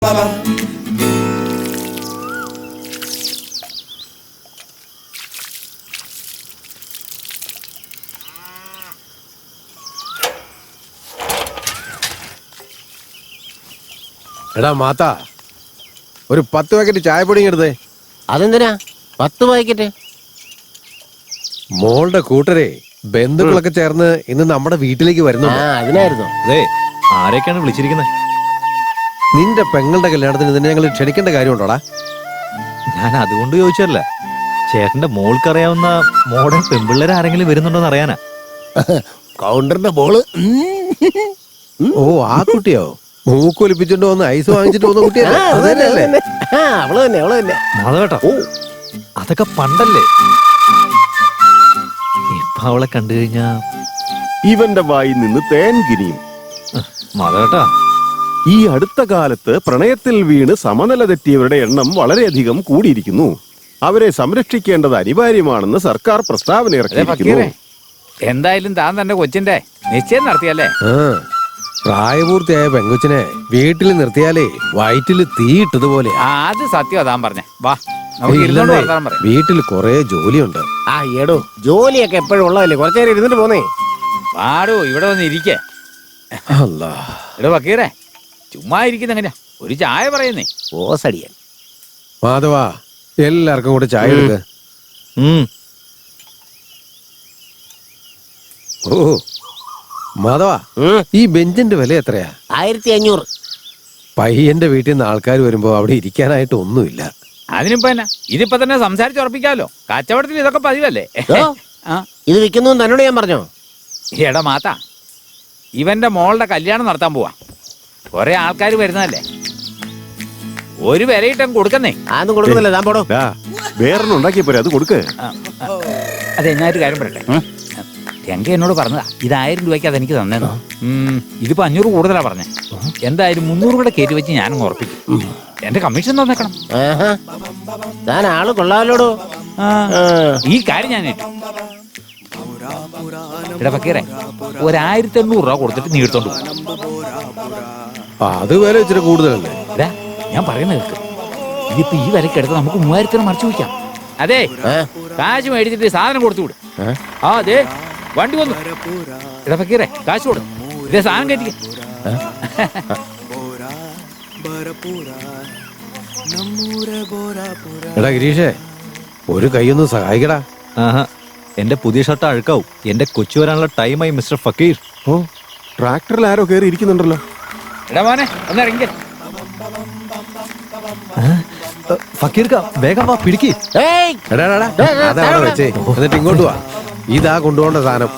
എടാ മാത്ത, ഒരു 10 പാക്കറ്റ് ചായപ്പൊടി എടുത്തേ. അതെന്തിനാ 10 പാക്കറ്റ്? മോളുടെ കൂട്ടരെ ബന്ധുക്കളൊക്കെ ചേർന്ന് ഇന്ന് നമ്മുടെ വീട്ടിലേക്ക് വരുന്നു. അതിനായിരുന്നു. ആരൊക്കെയാണ് വിളിച്ചിരിക്കുന്നത്? നിന്റെ പെങ്ങളുടെ കല്യാണത്തിന് നിന്നെ ഞങ്ങൾ ക്ഷണിക്കേണ്ട കാര്യമുണ്ടോടാ? ഞാൻ അതുകൊണ്ട് ചോദിച്ചല്ല, ചേട്ടന്റെ മോൾക്കറിയാവുന്ന മോഡേൺ പെൺപിള്ളേർ ആരെങ്കിലും വരുന്നുണ്ടോന്ന് അറിയാനാ. കൗണ്ടറിന്റെ മോള്. ഓ, ആ കുട്ടിയോ? മൂക്കൊലിപ്പിച്ചോണ്ട് വന്ന് ഐസ് വാങ്ങിച്ചിട്ട് വന്ന കുട്ടിയല്ലേ? അവള് തന്നെ. മാധവേട്ടാ, അതൊക്കെ പണ്ടല്ലേ. ഇപ്പൊ അവളെ കണ്ടു കഴിഞ്ഞാ ഇവന്റെ വായിൽ നിന്ന് തേൻ കിനിയും. മാധവേട്ടാ, ഈ അടുത്ത കാലത്ത് പ്രണയത്തിൽ വീണ് സമനില തെറ്റിയവരുടെ എണ്ണം വളരെയധികം കൂടിയിരിക്കുന്നു. അവരെ സംരക്ഷിക്കേണ്ടത് അനിവാര്യമാണെന്ന് സർക്കാർ പ്രസ്താവന ഇറക്കിയിരിക്കുന്നു. എന്തായാലും താൻ തന്റെ കൊച്ചിന്റെ നിശ്ചയം നടത്തിയല്ലേ? പ്രായപൂർത്തിയായ പെങ്കൊച്ചിനെ വീട്ടിൽ നിർത്തിയാലേ വയറ്റില് തീയിട്ടതുപോലെ. അത് സത്യം താൻ പറഞ്ഞേ. വാ, നമുക്ക് ഇരുന്നോണ്ട് വർത്താനം പറയാം. വീട്ടിൽ കൊറേ ജോലിയുണ്ട്. എടോ, ജോലിയൊക്കെ എപ്പോഴും ഉള്ളതല്ലേ, കുറച്ചേരം ഇരുന്നിട്ട് പോന്നേ. പാടോ, ഇവിടെ വന്ന് ഇരിക്കേ. എടോ ഫക്കീറേ, ചുമ്മാ ഇരിക്കുന്ന എങ്ങനെയാ? ഒരു ചായ പറയുന്നേ. ഓസടിയൻ. മാധവാ, എല്ലാവർക്കും കൂടെ ചായ എടുക്ക. ഓ മാധവാ, ഈ ബെഞ്ചിന്റെ വില എത്രയാ? 1500. പയ്യന്റെ വീട്ടിൽ നിന്ന് ആൾക്കാർ വരുമ്പോ അവിടെ ഇരിക്കാനായിട്ട് ഒന്നുമില്ല. അതിനിപ്പോ എന്നാ, ഇതിപ്പോ തന്നെ സംസാരിച്ചുറപ്പിക്കാലോ. കച്ചവടത്തിൽ ഇതൊക്കെ പതിവല്ലേ? ഇത് വിൽക്കുന്നു തന്നോട് ഞാൻ പറഞ്ഞോ? എടാ മാത്ത, ഇവന്റെ മോളുടെ കല്യാണം നടത്താൻ പോവാ. കൊറേ ആൾക്കാർ വരുന്നതല്ലേ, ഒരു വിലയിട്ടം കൊടുക്കുന്നേ. അതൊന്നും കൊടുക്കുന്നില്ല, താൻ പോടോ. വേറൊന്നും ഉണ്ടാക്കിയ പോരെ, അത് കൊടുക്ക്. അതെ, ഞാനൊരു കാര്യം പറയട്ടെ. രംഗ എന്നോട് പറഞ്ഞതാ, ഇത് 1000 രൂപയ്ക്ക് അതെനിക്ക് തന്നേന്നോ. ഇതിപ്പോ 500 കൂടുതലാ പറഞ്ഞേ. എന്തായാലും 300 കൂടെ കയറ്റി വെച്ച് ഞാനും ഉറപ്പിക്കും. എന്റെ കമ്മീഷൻ തന്നേക്കണം. താൻ ആള് കൊള്ളാലോടോ. ഈ കാര്യം ഞാൻ ഏറ്റു. എടാ ഫക്കീറേ, 1800 രൂപ കൊടുത്തിട്ട് നീ എടുത്തോണ്ട് പോകും. അത് വില ഇച്ചിരി കൂടുതലല്ലേ? ഞാൻ പറയുന്ന കേൾക്ക്. ഇതിപ്പോ ഈ വിലക്ക് എടുത്ത് നമുക്ക് 3000 മറിച്ചു വയ്ക്കാം. അതെ, കാശ് മേടിച്ചിട്ട് സാധനം കൊടുത്തു വിടും. അതെ, വണ്ടി വന്നു. എടാ ഫക്കീറേ, കാശ് കൊടു, ഇതേ സാധനം കയറ്റിക്ക. എടാ ഗിരീഷേ, ഒരു കൈയൊന്ന് സഹായിക്കടാ. എന്റെ പുതിയ ഷർട്ട് അഴുക്കാവും. എന്റെ കൊച്ചു വരാനുള്ള ടൈമായി മിസ്റ്റർ ഫക്കീർ. ഓ, ട്രാക്ടറിൽ ആരോ കയറി ഇരിക്കുന്നുണ്ടല്ലോ. എടാ മോനെ, ഒന്ന് ഇറങ്ങി. ഫക്കീർ വേഗം വാ, പിടിക്ക്. അതവിടെ വെച്ചേ, എന്നിട്ട് ഇങ്ങോട്ട് വാ. ഇതാ കൊണ്ടുപോകേണ്ട സാധനം.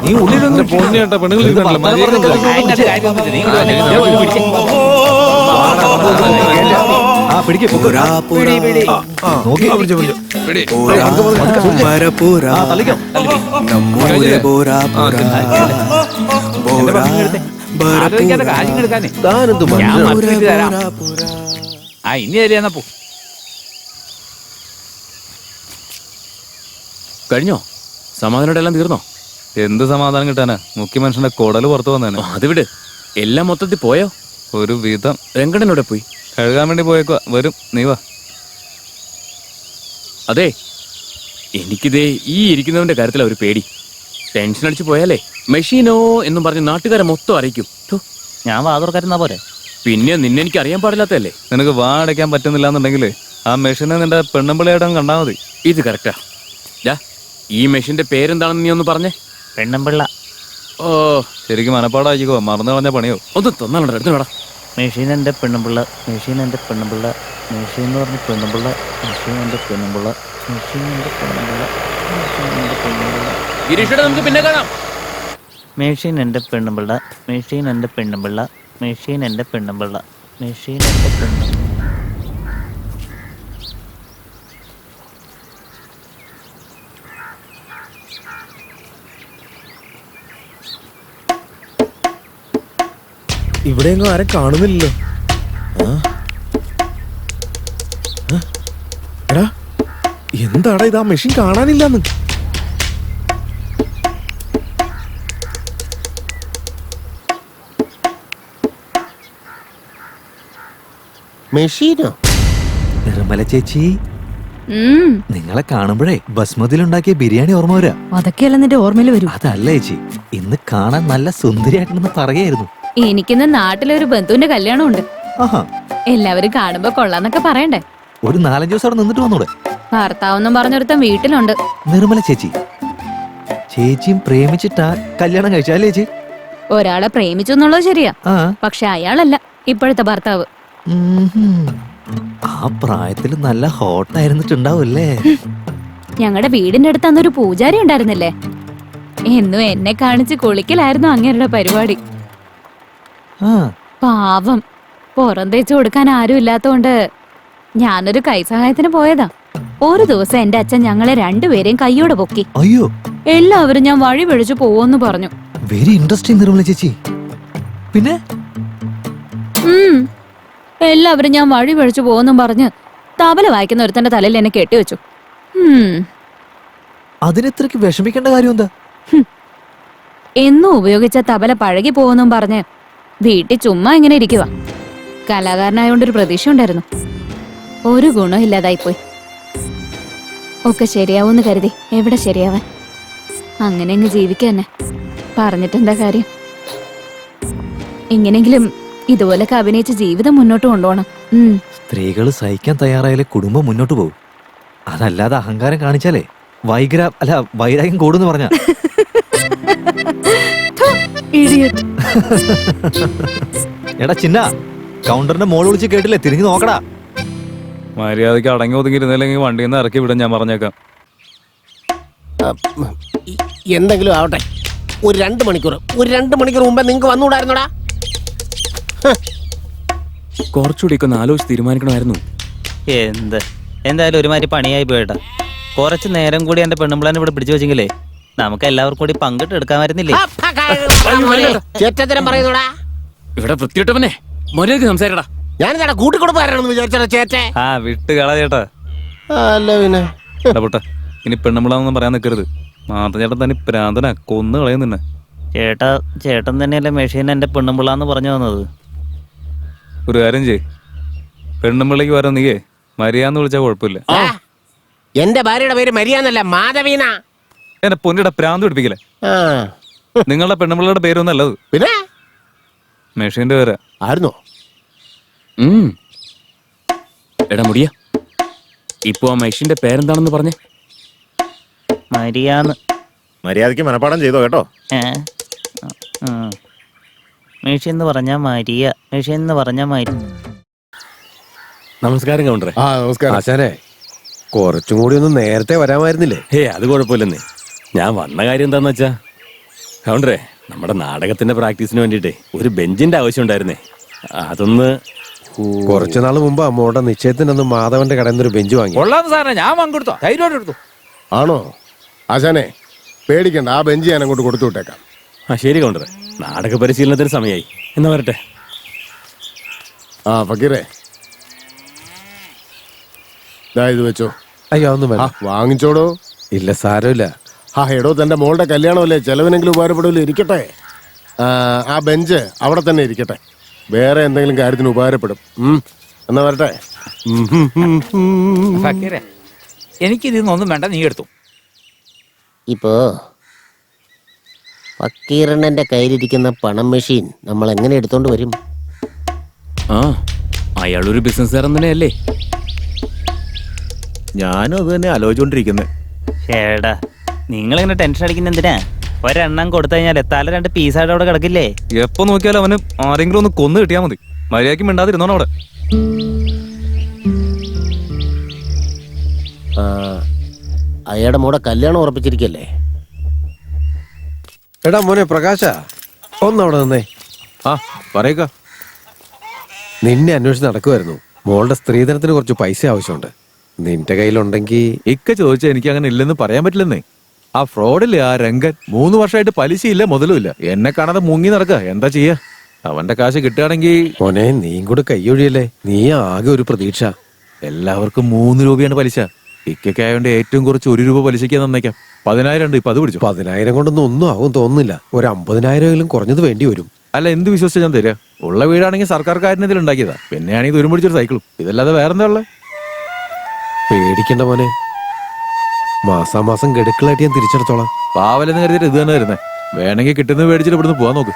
നീ ഉള്ളിലൊന്നും ഇനി തരാ പോ. കഴിഞ്ഞോ? സമാധാനം എല്ലാം തീർന്നോ? എന്ത് സമാധാനം കിട്ടാനാ? മുഖ്യമനുഷ്യന്റെ കൊടല് പുറത്തു വന്നേനെ. അത് വിട്, എല്ലാം മൊത്തത്തിൽ പോയോ? ഒരു വിധം. രംഗണ്ണനോടെ പോയി കഴുകാൻ വേണ്ടി പോയേക്കുവാ. വരും, നീ വാ. അതെ, എനിക്കിതേ ഈ ഇരിക്കുന്നവന്റെ കാര്യത്തിലാ ഒരു പേടി. ടെൻഷൻ അടിച്ചു പോയാലേ മെഷീനോ എന്നും പറഞ്ഞ് നാട്ടുകാരെ മൊത്തം അറിയിക്കും. ഞാൻ വാതുറക്കാരുന്നാ പോരെ. പിന്നെ നിന്നെ എനിക്ക് അറിയാൻ പാടില്ലാത്തല്ലേ. നിനക്ക് വാ അടയ്ക്കാൻ പറ്റുന്നില്ല എന്നുണ്ടെങ്കിൽ ആ മെഷീനെ നിന്റെ പെണ്ണമ്പിളയായിട്ട് കണ്ടാൽ മതി. ഇത് കറക്റ്റാ. ഈ മെഷീന്റെ പേരെന്താണെന്ന് നീ ഒന്ന് പറഞ്ഞേ. പെണ്ണമ്പിള്ള. ഓ, ശരിക്കും മനപ്പാടായിക്കോ, മറന്നു കളഞ്ഞ പണിയോ. ഒന്ന് തന്നാലുണ്ടോ? എടുത്തോടാ. മെഷീൻ എൻ്റെ പെണ്ണമ്പിള്ള, മെഷീൻ എൻ്റെ പെണ്ണമ്പിള്ള, മെഷീൻ എന്ന് പറഞ്ഞ് പെണ്ണമ്പിള്ള, മെഷീൻ എൻ്റെ പെണ്ണമ്പിള്ള, മെഷീൻ എൻ്റെ പെണ്ണമ്പിള്ള, മെഷീൻ എൻ്റെ പെണ്ണമ്പിള്ള. ഗിരീഷേട്ടാ, നമുക്ക് പിന്നെ കാണാം. മെഷീൻ എൻ്റെ പെണ്ണമ്പിള്ള, മെഷീൻ എൻ്റെ പെണ്ണമ്പിള്ള, മെഷീൻ എൻ്റെ പെണ്ണമ്പിള്ള, മെഷീൻ എൻ്റെ പെണ്ണമ്പിള്ള. ഇവിടെയെങ്ങും ആരും കാണുന്നില്ലല്ലോ. എടാ, എന്താടാ ഇത്? ആ മെഷീൻ കാണാനില്ലെന്ന്. മെഷീനോ? നിർമ്മല ചേച്ചി, ഉം, നിങ്ങളെ കാണുമ്പോഴേ ബസ്മതിയിലുണ്ടാക്കിയ ബിരിയാണി ഓർമ്മ വരാ. അതൊക്കെയല്ല നിന്റെ ഓർമ്മയിൽ വരും. അതല്ല ചേച്ചി, ഇന്ന് കാണാൻ നല്ല സുന്ദരിയായിട്ടുണ്ടെന്ന് പറയായിരുന്നു. എനിക്കിന്ന് നാട്ടിലൊരു ബന്ധുവിന്റെ കല്യാണം ഉണ്ട്. ആഹാ, എല്ലാവരും കാണുമ്പോ കൊള്ളാന്നൊക്കെ പറയണ്ടേ. ഒരു 4-5 ദിവസം അവിടെ നിന്നിട്ട് വന്നൂടെ? ഭർത്താവെന്നും പറഞ്ഞൊരുത്തൻ വീട്ടിലുണ്ട്. നിർമ്മല ചേച്ചി, ചേച്ചിയും പ്രേമിച്ചിട്ടാ കല്യാണം കഴിച്ചാലേ ചേച്ചി? ഒരാളെ പ്രേമിച്ചു എന്നുള്ളത് ശരിയാ, ആ, പക്ഷെ അയാളല്ല ഇപ്പോഴത്തെ ഭർത്താവ്. ആ പ്രായത്തിൽ നല്ല ഹോട്ടായിരുന്നിട്ടുണ്ടാവൂല്ലേ? ഞങ്ങളുടെ വീടിന്റെ അടുത്ത് അന്നൊരു പൂജാരി ഉണ്ടായിരുന്നില്ലേ, എന്നും എന്നെ കാണിച്ച് കുളിക്കലായിരുന്നു അങ്ങേരുടെ പരിപാടി. ആ, പാവം, പുറം തേച്ച് കൊടുക്കാൻ ആരും ഇല്ലാത്തോണ്ട് ഞാനൊരു കൈസഹായത്തിന് പോയതാ. ഒരു ദിവസം എന്റെ അച്ഛൻ ഞങ്ങളെ രണ്ടുപേരെയും കൈയോടെ പൊക്കി. അയ്യോ, എല്ലാവരും ഞാൻ വഴി പിഴച്ചു പോവെന്ന് പറഞ്ഞു. വെരി ഇൻട്രസ്റ്റിംഗ് നിർമ്മല ചേച്ചി. പിന്നെ ഉം, എല്ലാവരും ഞാൻ വഴി പിഴച്ചു പോവെന്നും പറഞ്ഞ് തബല വായിക്കുന്ന ഒരുത്തന്റെ തലയിൽ എന്നെ കെട്ടിവെച്ചു. അതിനെത്രക്ക് വിഷമിക്കേണ്ട കാര്യം എന്താ? എന്നും ഉപയോഗിച്ച തബല പഴകി പോവെന്നും പറഞ്ഞ് വീട്ടിൽ ചുമ്മാ ഇങ്ങനെ ഇരിക്കുക. കലാകാരനായോണ്ടൊരു പ്രതീക്ഷ ഉണ്ടായിരുന്നു. ഒരു ഗുണം ഇല്ലാതായിപ്പോയി. ഒക്കെ ശരിയാവൂന്ന് കരുതി എവിടെ ശരിയാവാൻ. അങ്ങനെ അങ്ങ് ജീവിക്കന്നെ. പറഞ്ഞിട്ടെന്താ കാര്യം? എങ്ങനെങ്കിലും ഇതുപോലൊക്കെ അഭിനയിച്ച് ജീവിതം മുന്നോട്ട് കൊണ്ടുപോകണം. സ്ത്രീകൾ സഹിക്കാൻ തയ്യാറായാലേ കുടുംബം മുന്നോട്ട് പോകും. അതല്ലാതെ അഹങ്കാരം കാണിച്ചാലേ വൈരാഗ്യം കൂടുന്ന് പറഞ്ഞ. എടാ ചിന്ന, കൗണ്ടറിന്റെ മോള് വിളിച്ച് കേട്ടില്ലേ? തിരിഞ്ഞു നോക്കടാ. മര്യാദയ്ക്ക് അടങ്ങി ഒതുങ്ങിയിരുന്നില്ലെങ്കിൽ വണ്ടിയിൽ നിന്ന് ഇറക്കി വിടാൻ ഞാൻ പറഞ്ഞേക്കാം. എന്തെങ്കിലും ആവട്ടെ, ഒരു 2 മണിക്കൂർ മുമ്പേ നിങ്ങക്ക് വന്നുകൂടായിരുന്നോടാ? കുറച്ചുകൂടിയൊക്കെ ഒന്ന് ആലോചിച്ച് തീരുമാനിക്കണമായിരുന്നു. എന്തായാലും ഒരുമാതിരി പണിയായി പോയിട്ടാ. കുറച്ച് നേരം കൂടി എന്റെ പെണ്ണുമ്പിളാനെ ഇവിടെ പിടിച്ചു വെച്ചെങ്കിലേ നമുക്ക് എല്ലാവർക്കും കൂടി പങ്കിട്ട് എടുക്കാമായിരുന്നില്ലേ? ചേറ്റത്തരം പറയുന്നോടാ. ഇവിടെ വൃത്തിയിട്ടവനെ മര്യാദയ്ക്ക് സംസാരിക്കടാ. ഞാനെന്താ കൂട്ടിക്കൊടുപ്പാരാണെന്ന് വിചാരിച്ചോ ചേറ്റെ? ആ വിട്ട് കള ചേട്ടാ. അല്ല പിന്നെ ഇടപെട്ട ഇനി പെണ്ണുമ്പിളാന്നൊന്നും പറയാൻ നിൽക്കരുത്. മാത്ത ചേട്ടൻ തന്നെ പ്രാന്തന കൊന്നു കളയുന്നുന്നെ. ചേട്ടൻ തന്നെയല്ലേ മെഷീൻ എന്റെ പെണ്ണുമ്പിള്ളാന്ന് പറഞ്ഞു തന്നത്. ഒരു കാര്യം ചെയ്യ്, പെണ്ണുമ്പിള്ളക്ക് വരാൻ നീയേ മരിയാന്ന് വിളിച്ചാൽ കുഴപ്പമില്ല. എന്റെ ഭാര്യയുടെ പേര് മരിയാന്നല്ല, മാധവീന. എന്നെ പൊന്നിയുടെ പ്രാന്ത് പിടിപ്പിക്കലേ. നിങ്ങളുടെ പെണ്ണുമ്പിള്ളയുടെ പേരൊന്നല്ലത്, പിന്നെ മെഷീന്റെ പേരാ. ആയിരുന്നോ? എടാ മുടിയ, ഇപ്പൊ ആ മെഷീന്റെ പേരെന്താണെന്ന് പറഞ്ഞേ? മരിയാന്ന്. മര്യാദയ്ക്ക് മനപ്പാടം ചെയ്തോ കേട്ടോ. മെഷീൻ എന്ന് പറഞ്ഞാ മരിയ, മെഷീൻ എന്ന് പറഞ്ഞാ മരി. നമസ്കാരം കൗണ്ടറെ. നമസ്കാരം. ആശാനെ, കുറച്ചും കൂടി ഒന്ന് നേരത്തെ വരാമായിരുന്നില്ലേ? അത് കുഴപ്പമില്ലെന്നേ. ഞാൻ വന്ന കാര്യം എന്താന്ന് വെച്ചാ കൗണ്ടറെ, നമ്മുടെ നാടകത്തിന്റെ പ്രാക്ടീസിന് വേണ്ടിട്ടേ ഒരു ബെഞ്ചിന്റെ ആവശ്യം ഉണ്ടായിരുന്നേ. അതൊന്ന് കുറച്ചു നാൾ മുമ്പ് അമ്മോടെ നിശ്ചയത്തിനൊന്ന് മാധവന്റെ കടയിൽ നിന്നൊരു ബെഞ്ച് വാങ്ങി. കൊള്ളാന്ന് സാറേ, ഞാൻ പങ്കെടുത്തോ, ധൈര്യമായിട്ട് എടുത്തു. ആണോ? ആശാനെ പേടിക്കണ്ട, ആ ബെഞ്ച് ഞാൻ അങ്ങോട്ട് കൊടുത്തു വിട്ടേക്കാം. ശരി കൗണ്ടറെ, നാടക പരിശീലനത്തിന് സമയമായി. എന്നാ വരട്ടെ. ഫക്കീറേ, ഇത് വെച്ചോ. അയ്യോ ഒന്നും വേണ്ട. വാങ്ങിച്ചോടോ. ഇല്ല, സാരമില്ല. എടോ, തന്റെ മോളുടെ കല്യാണമല്ലേ, ചെലവിനെങ്കിലും ഉപകാരപ്പെടില്ല. ഇരിക്കട്ടെ. ആ ബെഞ്ച് അവിടെ തന്നെ ഇരിക്കട്ടെ. വേറെ എന്തെങ്കിലും കാര്യത്തിന് ഉപകാരപ്പെടും. എന്നാ വരട്ടെ. ഫക്കീറെ, എനിക്കിതൊന്നും വേണ്ട, നീ എടുത്തു. ഇപ്പോ ഫക്കീറണ്ണന്റെ കയ്യിലിരിക്കുന്ന പണം മെഷീൻ നമ്മൾ എങ്ങനെ എടുത്തോണ്ട് വരും? അയാളൊരു ബിസിനസ്സുകാരൻ തന്നെയല്ലേ? ഞാനും അത് തന്നെ ആലോചിച്ചോണ്ടിരിക്കുന്നത്. ചേടാ, നിങ്ങളിങ്ങനെ ടെൻഷൻ അടിക്കുന്ന എന്തിനാ? ഒരെണ്ണം കൊടുത്തു കഴിഞ്ഞാൽ തല 2 പീസായിട്ട് അവിടെ കിടക്കില്ലേ? എപ്പോ നോക്കിയാലും അവന് ആരെങ്കിലും ഒന്ന് കൊന്നു കിട്ടിയാ മതി. മര്യാദയ്ക്ക് മിണ്ടാതിരുന്നോണം അവിടെ. അയാളുടെ മോടെ കല്യാണം ഉറപ്പിച്ചിരിക്കല്ലേ? എടാ മോനെ പ്രകാശ, ഒന്നവിടെ നിന്നേ. പറയക്ക. നിന്നെ അന്വേഷിച്ച് നടക്കുമായിരുന്നു. മോളുടെ സ്ത്രീധനത്തിന് കുറച്ച് പൈസ ആവശ്യമുണ്ട്. നിന്റെ കയ്യിലുണ്ടെങ്കിൽ. ഇക്ക ചോദിച്ചാൽ എനിക്ക് അങ്ങനെ ഇല്ലെന്ന് പറയാൻ പറ്റില്ലെന്നേ. ആ ഫ്രോഡില്ലേ ആ രംഗൻ, 3 വർഷമായിട്ട് പലിശയില്ല മുതലുമില്ല. എന്നെ കാണാതെ മുങ്ങി നടക്കുക. എന്താ ചെയ്യാ? അവന്റെ കാശ് കിട്ടുകയാണെങ്കിൽ. മോനെ, നീയും കൂടെ കൈയൊഴിയല്ലേ. നീ ആകെ ഒരു പ്രതീക്ഷ. എല്ലാവർക്കും 3 രൂപയാണ് പലിശ. ഇക്കായോണ്ട് ഏറ്റവും കുറച്ച് 1 രൂപ പലിശയ്ക്ക് തന്നേക്കാം. 10,000 ഉണ്ട്. ഇപ്പൊ അത് പിടിച്ചു. 10,000 കൊണ്ടൊന്നും ഒന്നും ആവും തോന്നുന്നില്ല. ഒരു 50,000 കുറഞ്ഞത് വേണ്ടി വരും. അല്ല, എന്ത് വിശ്വസിച്ചാ ഞാൻ തരാ? ഉള്ള വീടാണെങ്കിൽ സർക്കാർ കാര്യത്തിൽ ഉണ്ടാക്കിയതാ. പിന്നെയാണെങ്കിൽ തുരുമ്പിടിച്ചൊരു സൈക്കിളും. ഇതല്ലാതെ വേറെന്താ ഉള്ളത്? പേടിക്കണ്ട മോനെ, മാസാമാസം ഗഡുക്കളായിട്ട് ഞാൻ തിരിച്ചെടുത്തോളാം. പാവലെന്ന് കരുതിയിട്ട് ഇത് തന്നെ വരുന്നേ. വേണമെങ്കിൽ കിട്ടുന്നത് മേടിച്ചിട്ട് ഇവിടുന്ന് പോവാൻ നോക്ക്.